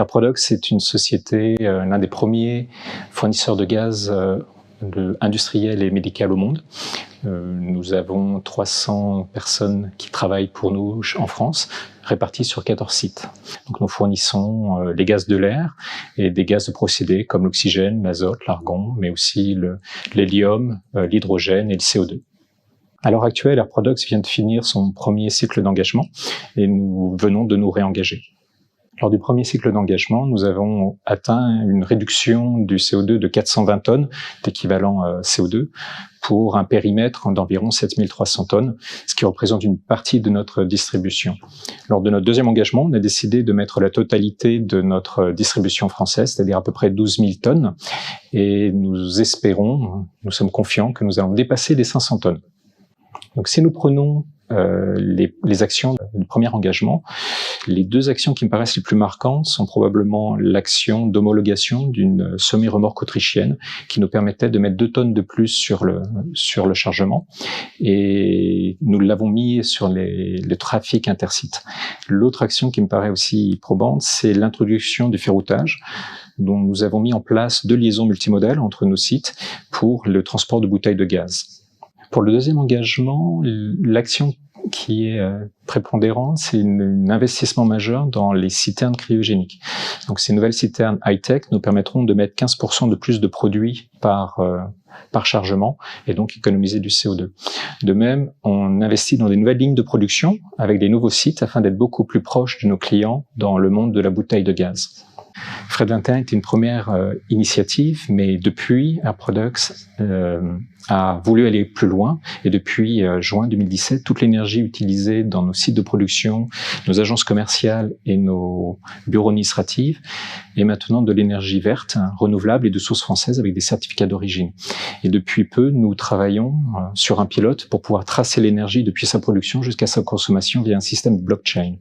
Air Products est une société, l'un des premiers fournisseurs de gaz industriel et médical au monde. Nous avons 300 personnes qui travaillent pour nous en France, réparties sur 14 sites. Donc nous fournissons les gaz de l'air et des gaz de procédés comme l'oxygène, l'azote, l'argon, mais aussi l'hélium, l'hydrogène et le CO2. À l'heure actuelle, Air Products vient de finir son premier cycle d'engagement et nous venons de nous réengager. Lors du premier cycle d'engagement, nous avons atteint une réduction du CO2 de 420 tonnes d'équivalent CO2 pour un périmètre d'environ 7300 tonnes, ce qui représente une partie de notre distribution. Lors de notre deuxième engagement, on a décidé de mettre la totalité de notre distribution française, c'est-à-dire à peu près 12 000 tonnes, et nous espérons, nous sommes confiants que nous allons dépasser les 500 tonnes. Donc si nous prenons les actions du premier engagement, les deux actions qui me paraissent les plus marquantes sont probablement l'action d'homologation d'une semi-remorque autrichienne qui nous permettait de mettre 2 tonnes de plus sur le chargement, et nous l'avons mis sur le trafic intercity. L'autre action qui me paraît aussi probante, c'est l'introduction du ferroutage, dont nous avons mis en place 2 liaisons multimodales entre nos sites pour le transport de bouteilles de gaz. Pour le deuxième engagement, l'action qui est prépondérante, c'est un investissement majeur dans les citernes cryogéniques. Donc ces nouvelles citernes high-tech nous permettront de mettre 15% de plus de produits par chargement et donc économiser du CO2. De même, on investit dans des nouvelles lignes de production avec des nouveaux sites afin d'être beaucoup plus proche de nos clients dans le monde de la bouteille de gaz. Fred 21 était une première initiative, mais depuis, Air Products a voulu aller plus loin, et depuis juin 2017, toute l'énergie utilisée dans nos sites de production, nos agences commerciales et nos bureaux administratifs est maintenant de l'énergie verte, renouvelable et de source française avec des certificats d'origine. Et depuis peu, nous travaillons sur un pilote pour pouvoir tracer l'énergie depuis sa production jusqu'à sa consommation via un système de blockchain.